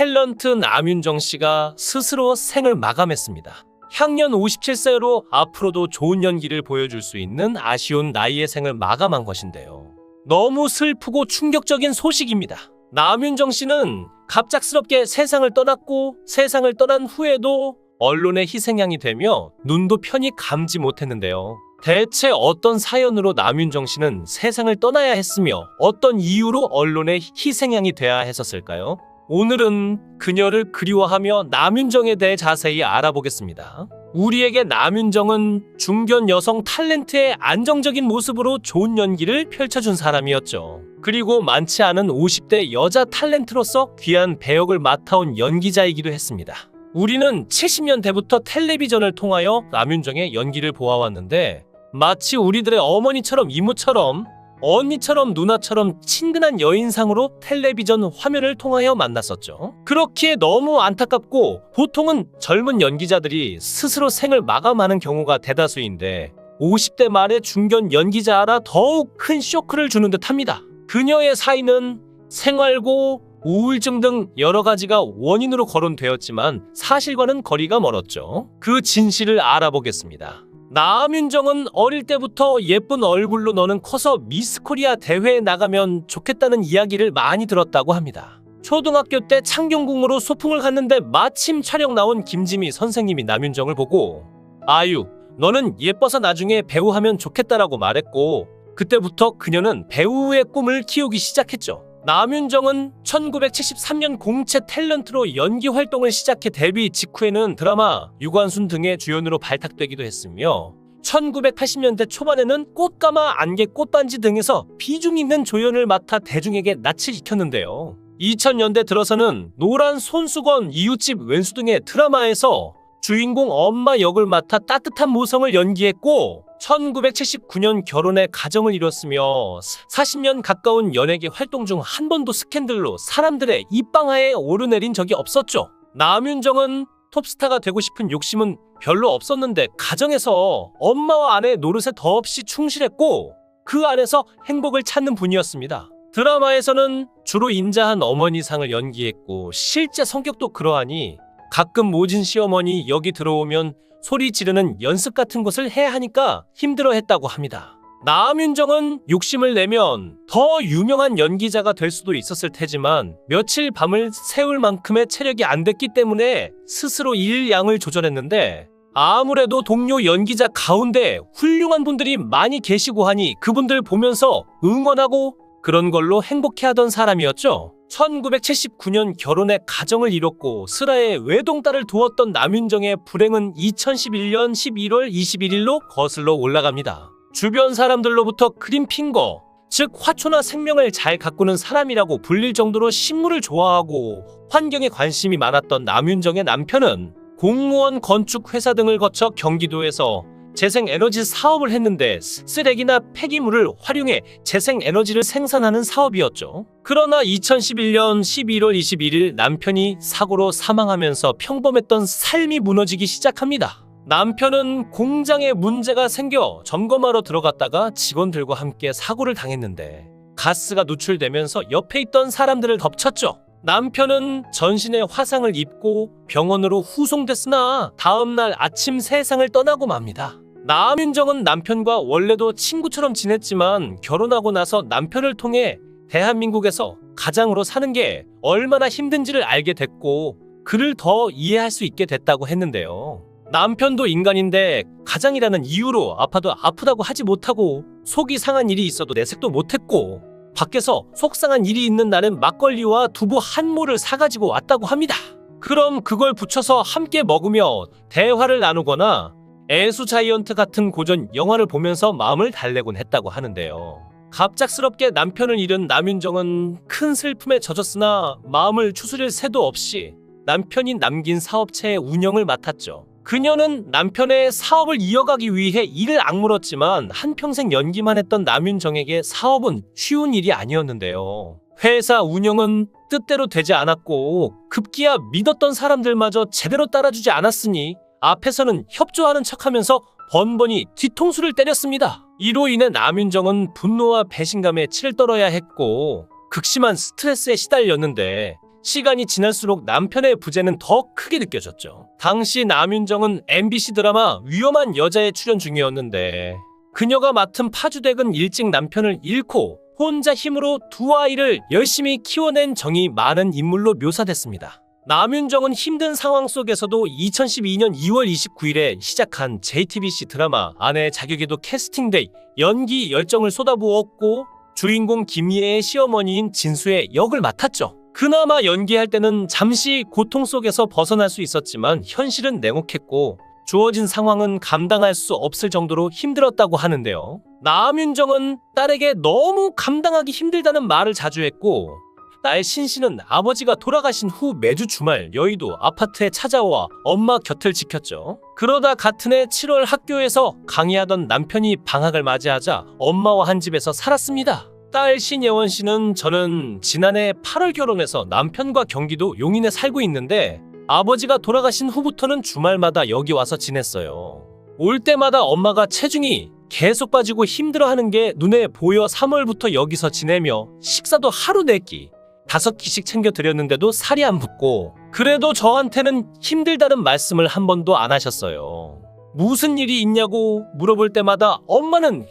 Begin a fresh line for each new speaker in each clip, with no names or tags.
탤런트 남윤정 씨가 스스로 생을 마감했습니다. 향년 57세로 앞으로도 좋은 연기를 보여줄 수 있는 아쉬운 나이의 생을 마감한 것인데요. 너무 슬프고 충격적인 소식입니다. 남윤정 씨는 갑작스럽게 세상을 떠났고 세상을 떠난 후에도 언론의 희생양이 되며 눈도 편히 감지 못했는데요. 대체 어떤 사연으로 남윤정 씨는 세상을 떠나야 했으며 어떤 이유로 언론의 희생양이 돼야 했었을까요? 오늘은 그녀를 그리워하며 남윤정에 대해 자세히 알아보겠습니다. 우리에게 남윤정은 중견 여성 탤런트의 안정적인 모습으로 좋은 연기를 펼쳐준 사람이었죠. 그리고 많지 않은 50대 여자 탤런트로서 귀한 배역을 맡아온 연기자이기도 했습니다. 우리는 70년대부터 텔레비전을 통하여 남윤정의 연기를 보아왔는데 마치 우리들의 어머니처럼 이모처럼 언니처럼 누나처럼 친근한 여인상으로 텔레비전 화면을 통하여 만났었죠. 그렇기에 너무 안타깝고 보통은 젊은 연기자들이 스스로 생을 마감하는 경우가 대다수인데 50대 말의 중견 연기자라 더욱 큰 쇼크를 주는 듯합니다. 그녀의 사인은 생활고 우울증 등 여러 가지가 원인으로 거론되었지만 사실과는 거리가 멀었죠. 그 진실을 알아보겠습니다. 남윤정은 어릴 때부터 예쁜 얼굴로 너는 커서 미스코리아 대회에 나가면 좋겠다는 이야기를 많이 들었다고 합니다. 초등학교 때 창경궁으로 소풍을 갔는데 마침 촬영 나온 김지미 선생님이 남윤정을 보고 아유, 너는 예뻐서 나중에 배우하면 좋겠다라고 말했고 그때부터 그녀는 배우의 꿈을 키우기 시작했죠. 남윤정은 1973년 공채 탤런트로 연기 활동을 시작해 데뷔 직후에는 드라마 유관순 등의 주연으로 발탁되기도 했으며 1980년대 초반에는 꽃가마, 안개, 꽃반지 등에서 비중 있는 조연을 맡아 대중에게 낯을 익혔는데요. 2000년대 들어서는 노란 손수건, 이웃집 왼수 등의 드라마에서 주인공 엄마 역을 맡아 따뜻한 모성을 연기했고 1979년 결혼해 가정을 이뤘으며 40년 가까운 연예계 활동 중 한 번도 스캔들로 사람들의 입방아에 오르내린 적이 없었죠. 남윤정은 톱스타가 되고 싶은 욕심은 별로 없었는데 가정에서 엄마와 아내 노릇에 더없이 충실했고 그 안에서 행복을 찾는 분이었습니다. 드라마에서는 주로 인자한 어머니상을 연기했고 실제 성격도 그러하니 가끔 모진 시어머니 역이 들어오면 소리 지르는 연습 같은 것을 해야 하니까 힘들어했다고 합니다. 남윤정은 욕심을 내면 더 유명한 연기자가 될 수도 있었을 테지만 며칠 밤을 새울 만큼의 체력이 안 됐기 때문에 스스로 일 양을 조절했는데 아무래도 동료 연기자 가운데 훌륭한 분들이 많이 계시고 하니 그분들 보면서 응원하고 그런 걸로 행복해하던 사람이었죠. 1979년 결혼해 가정을 이뤘고 슬하에 외동딸을 두었던 남윤정의 불행은 2011년 11월 21일로 거슬러 올라갑니다. 주변 사람들로부터 크림핑거, 즉 화초나 생명을 잘 가꾸는 사람이라고 불릴 정도로 식물을 좋아하고 환경에 관심이 많았던 남윤정의 남편은 공무원, 건축 회사 등을 거쳐 경기도에서 재생에너지 사업을 했는데 쓰레기나 폐기물을 활용해 재생에너지를 생산하는 사업이었죠. 그러나 2011년 11월 21일 남편이 사고로 사망하면서 평범했던 삶이 무너지기 시작합니다. 남편은 공장에 문제가 생겨 점검하러 들어갔다가 직원들과 함께 사고를 당했는데 가스가 누출되면서 옆에 있던 사람들을 덮쳤죠. 남편은 전신에 화상을 입고 병원으로 후송됐으나 다음날 아침 세상을 떠나고 맙니다. 남윤정은 남편과 원래도 친구처럼 지냈지만 결혼하고 나서 남편을 통해 대한민국에서 가장으로 사는 게 얼마나 힘든지를 알게 됐고 그를 더 이해할 수 있게 됐다고 했는데요. 남편도 인간인데 가장이라는 이유로 아파도 아프다고 하지 못하고 속이 상한 일이 있어도 내색도 못했고 밖에서 속상한 일이 있는 날은 막걸리와 두부 한 모를 사가지고 왔다고 합니다. 그럼 그걸 부쳐서 함께 먹으며 대화를 나누거나 애수 자이언트 같은 고전 영화를 보면서 마음을 달래곤 했다고 하는데요. 갑작스럽게 남편을 잃은 남윤정은 큰 슬픔에 젖었으나 마음을 추스릴 새도 없이 남편이 남긴 사업체의 운영을 맡았죠. 그녀는 남편의 사업을 이어가기 위해 이를 악물었지만 한평생 연기만 했던 남윤정에게 사업은 쉬운 일이 아니었는데요. 회사 운영은 뜻대로 되지 않았고 급기야 믿었던 사람들마저 제대로 따라주지 않았으니 앞에서는 협조하는 척하면서 번번이 뒤통수를 때렸습니다. 이로 인해 남윤정은 분노와 배신감에 치를 떨어야 했고 극심한 스트레스에 시달렸는데 시간이 지날수록 남편의 부재는 더 크게 느껴졌죠. 당시 남윤정은 MBC 드라마 위험한 여자에 출연 중이었는데 그녀가 맡은 파주댁은 일찍 남편을 잃고 혼자 힘으로 두 아이를 열심히 키워낸 정이 많은 인물로 묘사됐습니다. 남윤정은 힘든 상황 속에서도 2012년 2월 29일에 시작한 JTBC 드라마 아내 자격에도 캐스팅돼 연기 열정을 쏟아부었고 주인공 김희애의 시어머니인 진수의 역을 맡았죠. 그나마 연기할 때는 잠시 고통 속에서 벗어날 수 있었지만 현실은 냉혹했고 주어진 상황은 감당할 수 없을 정도로 힘들었다고 하는데요. 남윤정은 딸에게 너무 감당하기 힘들다는 말을 자주 했고 딸 신씨는 아버지가 돌아가신 후 매주 주말 여의도 아파트에 찾아와 엄마 곁을 지켰죠. 그러다 같은 해 7월 학교에서 강의하던 남편이 방학을 맞이하자 엄마와 한 집에서 살았습니다. 딸 신예원 씨는 저는 지난해 8월 결혼해서 남편과 경기도 용인에 살고 있는데 아버지가 돌아가신 후부터는 주말마다 여기 와서 지냈어요. 올 때마다 엄마가 체중이 계속 빠지고 힘들어하는 게 눈에 보여 3월부터 여기서 지내며 식사도 하루 4끼 5끼씩 챙겨 드렸는데도 살이 안 붙고 그래도 저한테는 힘들다는 말씀을 한 번도 안 하셨어요. 무슨 일이 있냐고 물어볼 때마다 엄마는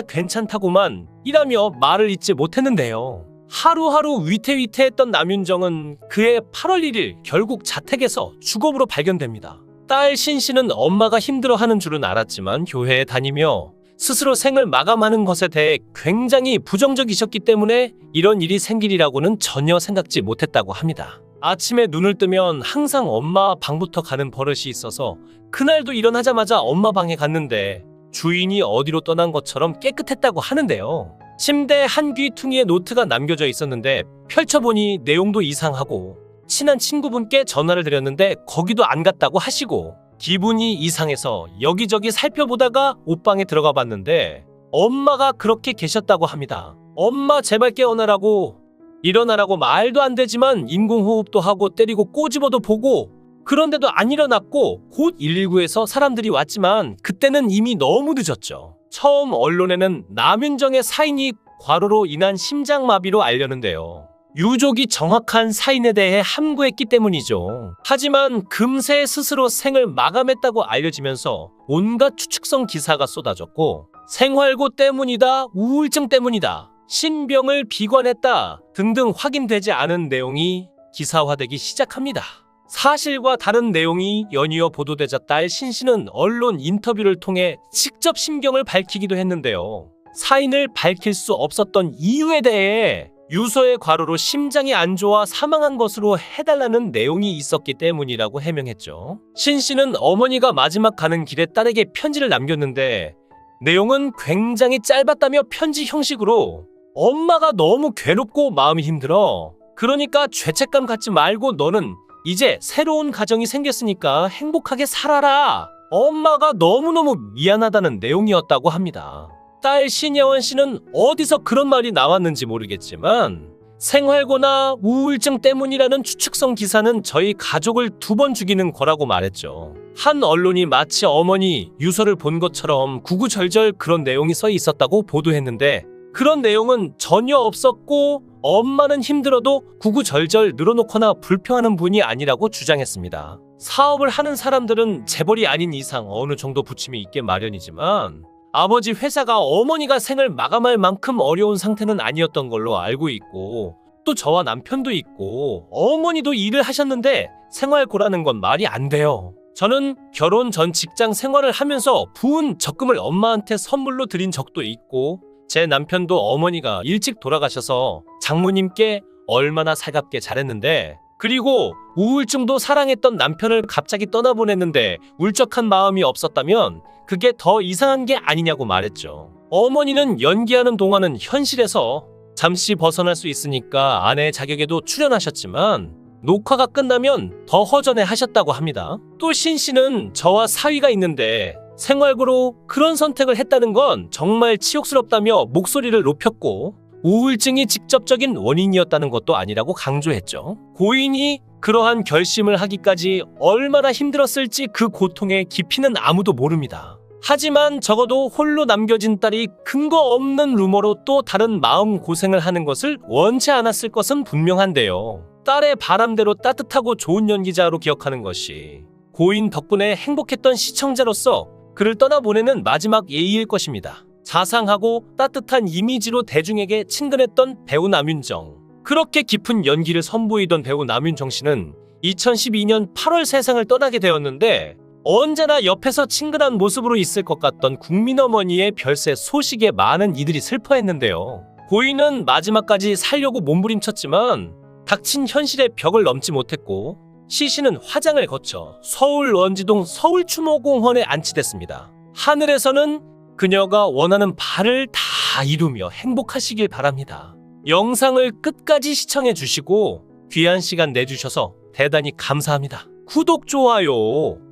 괜찮다고만 이라며 말을 잇지 못했는데요. 하루하루 위태위태했던 남윤정은 그해 8월 1일 결국 자택에서 주검으로 발견됩니다. 딸 신씨는 엄마가 힘들어하는 줄은 알았지만 교회에 다니며 스스로 생을 마감하는 것에 대해 굉장히 부정적이셨기 때문에 이런 일이 생기리라고는 전혀 생각지 못했다고 합니다. 아침에 눈을 뜨면 항상 엄마 방부터 가는 버릇이 있어서 그날도 일어나자마자 엄마 방에 갔는데 주인이 어디로 떠난 것처럼 깨끗했다고 하는데요. 침대 한 귀퉁이에 노트가 남겨져 있었는데 펼쳐보니 내용도 이상하고 친한 친구분께 전화를 드렸는데 거기도 안 갔다고 하시고 기분이 이상해서 여기저기 살펴보다가 옷방에 들어가 봤는데 엄마가 그렇게 계셨다고 합니다. 엄마 제발 깨어나라고 일어나라고 말도 안 되지만 인공호흡도 하고 때리고 꼬집어도 보고 그런데도 안 일어났고 곧 119에서 사람들이 왔지만 그때는 이미 너무 늦었죠. 처음 언론에는 남윤정의 사인이 과로로 인한 심장마비로 알렸는데요. 유족이 정확한 사인에 대해 함구했기 때문이죠. 하지만 금세 스스로 생을 마감했다고 알려지면서 온갖 추측성 기사가 쏟아졌고 생활고 때문이다, 우울증 때문이다, 신병을 비관했다 등등 확인되지 않은 내용이 기사화되기 시작합니다. 사실과 다른 내용이 연이어 보도되자 딸 신씨는 언론 인터뷰를 통해 직접 심경을 밝히기도 했는데요. 사인을 밝힐 수 없었던 이유에 대해 유서의 과로로 심장이 안 좋아 사망한 것으로 해달라는 내용이 있었기 때문이라고 해명했죠. 신씨는 어머니가 마지막 가는 길에 딸에게 편지를 남겼는데 내용은 굉장히 짧았다며 편지 형식으로 엄마가 너무 괴롭고 마음이 힘들어. 그러니까 죄책감 갖지 말고 너는 이제 새로운 가정이 생겼으니까 행복하게 살아라. 엄마가 너무너무 미안하다는 내용이었다고 합니다. 딸 신예원 씨는 어디서 그런 말이 나왔는지 모르겠지만 생활고나 우울증 때문이라는 추측성 기사는 저희 가족을 2번 죽이는 거라고 말했죠. 한 언론이 마치 어머니 유서를 본 것처럼 구구절절 그런 내용이 써 있었다고 보도했는데 그런 내용은 전혀 없었고 엄마는 힘들어도 구구절절 늘어놓거나 불평하는 분이 아니라고 주장했습니다. 사업을 하는 사람들은 재벌이 아닌 이상 어느 정도 부침이 있게 마련이지만 아버지 회사가 어머니가 생을 마감할 만큼 어려운 상태는 아니었던 걸로 알고 있고 또 저와 남편도 있고 어머니도 일을 하셨는데 생활고라는 건 말이 안 돼요. 저는 결혼 전 직장 생활을 하면서 부은 적금을 엄마한테 선물로 드린 적도 있고 제 남편도 어머니가 일찍 돌아가셔서 장모님께 얼마나 살갑게 잘했는데 그리고 우울증도 사랑했던 남편을 갑자기 떠나보냈는데 울적한 마음이 없었다면 그게 더 이상한 게 아니냐고 말했죠. 어머니는 연기하는 동안은 현실에서 잠시 벗어날 수 있으니까 아내의 자격에도 출연하셨지만 녹화가 끝나면 더 허전해 하셨다고 합니다. 또 신씨는 저와 사위가 있는데 생활고로 그런 선택을 했다는 건 정말 치욕스럽다며 목소리를 높였고 우울증이 직접적인 원인이었다는 것도 아니라고 강조했죠. 고인이 그러한 결심을 하기까지 얼마나 힘들었을지 그 고통의 깊이는 아무도 모릅니다. 하지만 적어도 홀로 남겨진 딸이 근거 없는 루머로 또 다른 마음 고생을 하는 것을 원치 않았을 것은 분명한데요. 딸의 바람대로 따뜻하고 좋은 연기자로 기억하는 것이 고인 덕분에 행복했던 시청자로서 그를 떠나보내는 마지막 예의일 것입니다. 자상하고 따뜻한 이미지로 대중에게 친근했던 배우 남윤정. 그렇게 깊은 연기를 선보이던 배우 남윤정 씨는 2012년 8월 세상을 떠나게 되었는데 언제나 옆에서 친근한 모습으로 있을 것 같던 국민어머니의 별세 소식에 많은 이들이 슬퍼했는데요. 고인은 마지막까지 살려고 몸부림쳤지만 닥친 현실의 벽을 넘지 못했고 시신은 화장을 거쳐 서울 원지동 서울추모공원에 안치됐습니다. 하늘에서는 그녀가 원하는 바를 다 이루며 행복하시길 바랍니다. 영상을 끝까지 시청해 주시고 귀한 시간 내주셔서 대단히 감사합니다. 구독, 좋아요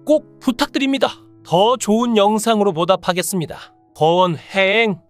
꼭 부탁드립니다. 더 좋은 영상으로 보답하겠습니다. 거원행